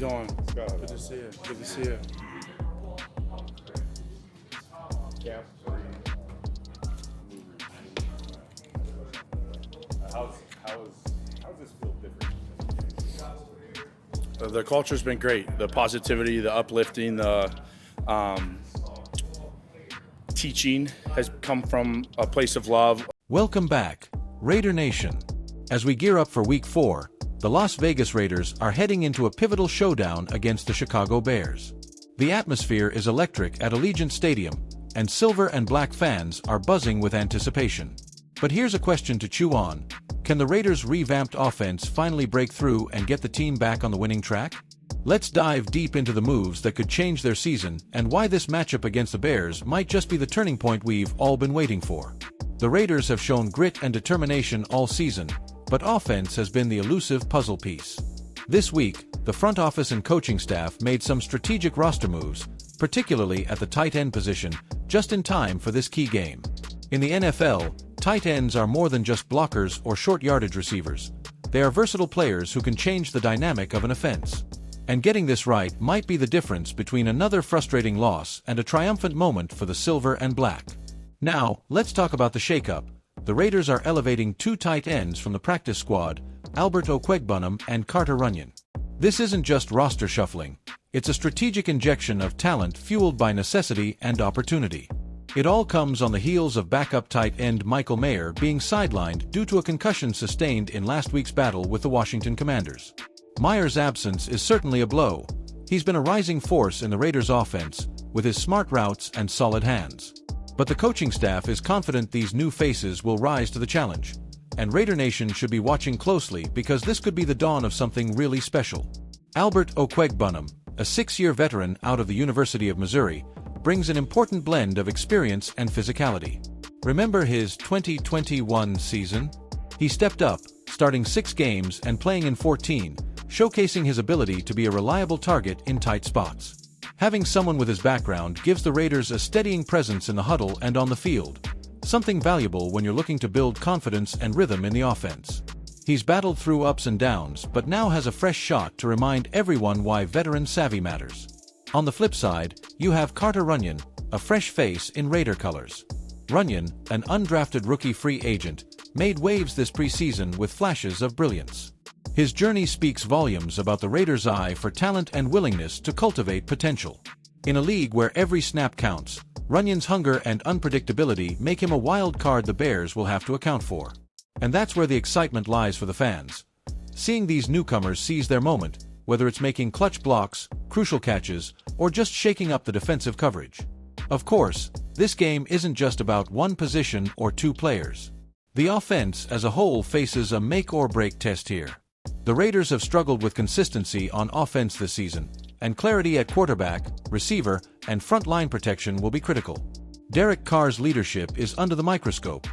doing? Good to see you. Good to see you. Camp. How's this feel different? The culture's been great. The positivity, the uplifting, the teaching has come from a place of love. Welcome back, Raider Nation. As we gear up for Week 4, the Las Vegas Raiders are heading into a pivotal showdown against the Chicago Bears. The atmosphere is electric at Allegiant Stadium, and silver and black fans are buzzing with anticipation. But here's a question to chew on. Can the Raiders' revamped offense finally break through and get the team back on the winning track? Let's dive deep into the moves that could change their season and why this matchup against the Bears might just be the turning point we've all been waiting for. The Raiders have shown grit and determination all season, but offense has been the elusive puzzle piece. This week, the front office and coaching staff made some strategic roster moves, particularly at the tight end position, just in time for this key game. In the NFL, tight ends are more than just blockers or short yardage receivers. They are versatile players who can change the dynamic of an offense. And getting this right might be the difference between another frustrating loss and a triumphant moment for the silver and black. Now, let's talk about the shakeup. The Raiders are elevating two tight ends from the practice squad, Albert Okwuegbunam and Carter Runyon. This isn't just roster shuffling. It's a strategic injection of talent fueled by necessity and opportunity. It all comes on the heels of backup tight end Michael Mayer being sidelined due to a concussion sustained in last week's battle with the Washington Commanders. Mayer's absence is certainly a blow. He's been a rising force in the Raiders' offense, with his smart routes and solid hands. But the coaching staff is confident these new faces will rise to the challenge. And Raider Nation should be watching closely because this could be the dawn of something really special. Albert Okwuegbunam, a 6-year veteran out of the University of Missouri, brings an important blend of experience and physicality. Remember his 2021 season? He stepped up, starting 6 games and playing in 14, showcasing his ability to be a reliable target in tight spots. Having someone with his background gives the Raiders a steadying presence in the huddle and on the field, something valuable when you're looking to build confidence and rhythm in the offense. He's battled through ups and downs but now has a fresh shot to remind everyone why veteran savvy matters. On the flip side, you have Carter Runyon, a fresh face in Raider colors. Runyon, an undrafted rookie free agent, made waves this preseason with flashes of brilliance. His journey speaks volumes about the Raiders' eye for talent and willingness to cultivate potential. In a league where every snap counts, Runyon's hunger and unpredictability make him a wild card the Bears will have to account for. And that's where the excitement lies for the fans. Seeing these newcomers seize their moment, whether it's making clutch blocks, crucial catches, or just shaking up the defensive coverage. Of course, this game isn't just about one position or two players. The offense as a whole faces a make-or-break test here. The Raiders have struggled with consistency on offense this season, and clarity at quarterback, receiver, and front line protection will be critical. Derek Carr's leadership is under the microscope.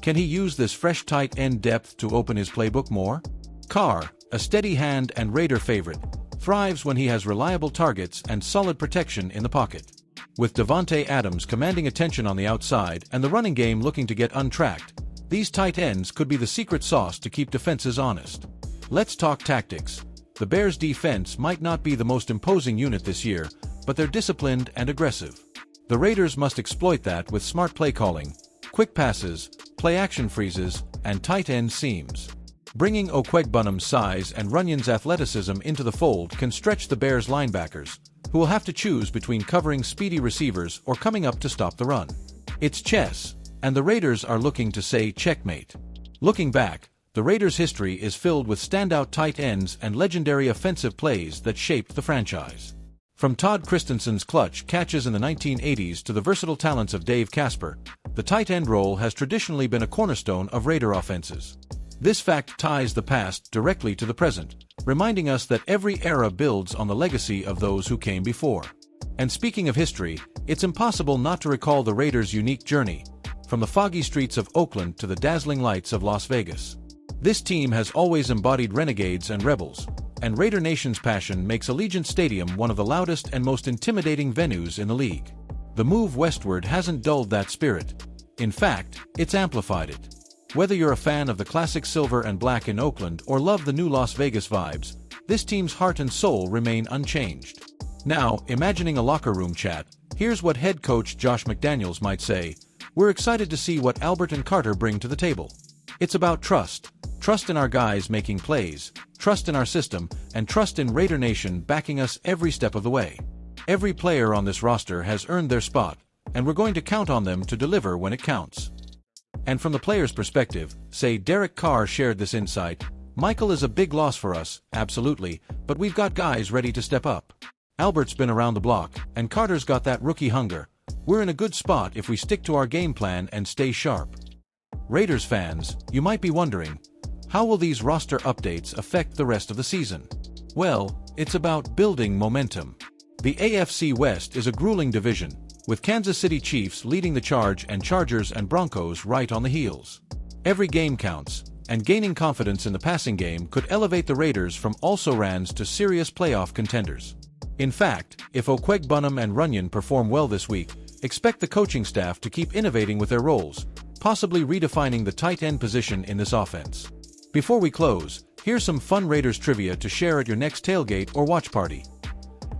Can he use this fresh tight end depth to open his playbook more? Carr, a steady hand and Raider favorite, thrives when he has reliable targets and solid protection in the pocket. With Davante Adams commanding attention on the outside and the running game looking to get untracked, these tight ends could be the secret sauce to keep defenses honest. Let's talk tactics. The Bears' defense might not be the most imposing unit this year, but they're disciplined and aggressive. The Raiders must exploit that with smart play calling, quick passes, play-action freezes, and tight end seams. Bringing Okwuegbunam's size and Runyon's athleticism into the fold can stretch the Bears' linebackers, who will have to choose between covering speedy receivers or coming up to stop the run. It's chess, and the Raiders are looking to say checkmate. Looking back, the Raiders' history is filled with standout tight ends and legendary offensive plays that shaped the franchise. From Todd Christensen's clutch catches in the 1980s to the versatile talents of Dave Casper, the tight end role has traditionally been a cornerstone of Raider offenses. This fact ties the past directly to the present, reminding us that every era builds on the legacy of those who came before. And speaking of history, it's impossible not to recall the Raiders' unique journey, from the foggy streets of Oakland to the dazzling lights of Las Vegas. This team has always embodied renegades and rebels, and Raider Nation's passion makes Allegiant Stadium one of the loudest and most intimidating venues in the league. The move westward hasn't dulled that spirit. In fact, it's amplified it. Whether you're a fan of the classic silver and black in Oakland or love the new Las Vegas vibes, this team's heart and soul remain unchanged. Now, imagining a locker room chat, here's what head coach Josh McDaniels might say. We're excited to see what Albert and Carter bring to the table. It's about trust. Trust in our guys making plays, trust in our system, and trust in Raider Nation backing us every step of the way. Every player on this roster has earned their spot, and we're going to count on them to deliver when it counts. And from the player's perspective, say Derek Carr shared this insight. Michael is a big loss for us, absolutely, but we've got guys ready to step up. Albert's been around the block, and Carter's got that rookie hunger. We're in a good spot if we stick to our game plan and stay sharp. Raiders fans, you might be wondering, how will these roster updates affect the rest of the season? Well, it's about building momentum. The AFC West is a grueling division, with Kansas City Chiefs leading the charge and Chargers and Broncos right on the heels. Every game counts, and gaining confidence in the passing game could elevate the Raiders from also-rans to serious playoff contenders. In fact, if Okwuegbunam and Runyon perform well this week, expect the coaching staff to keep innovating with their roles, possibly redefining the tight end position in this offense. Before we close, here's some fun Raiders trivia to share at your next tailgate or watch party.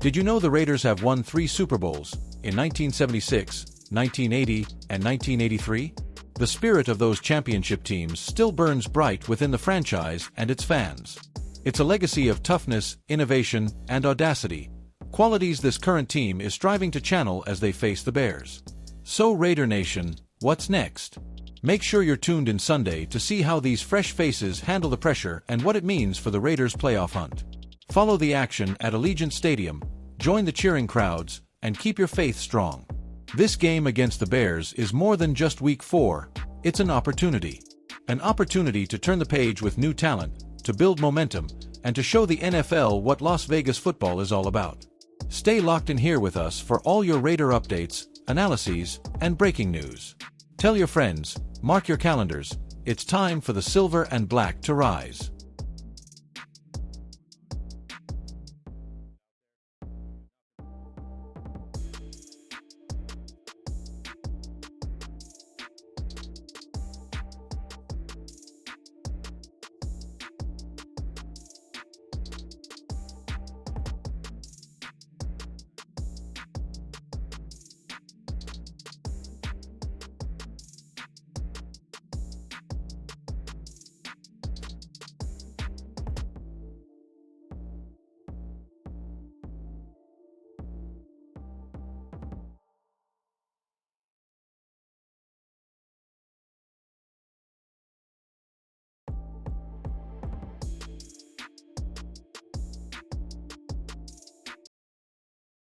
Did you know the Raiders have won 3 Super Bowls, in 1976, 1980, and 1983? The spirit of those championship teams still burns bright within the franchise and its fans. It's a legacy of toughness, innovation, and audacity, qualities this current team is striving to channel as they face the Bears. So Raider Nation, what's next? Make sure you're tuned in Sunday to see how these fresh faces handle the pressure and what it means for the Raiders' playoff hunt. Follow the action at Allegiant Stadium, join the cheering crowds, and keep your faith strong. This game against the Bears is more than just Week 4, it's an opportunity. An opportunity to turn the page with new talent, to build momentum, and to show the NFL what Las Vegas football is all about. Stay locked in here with us for all your Raider updates, analyses, and breaking news. Tell your friends, mark your calendars, it's time for the silver and black to rise.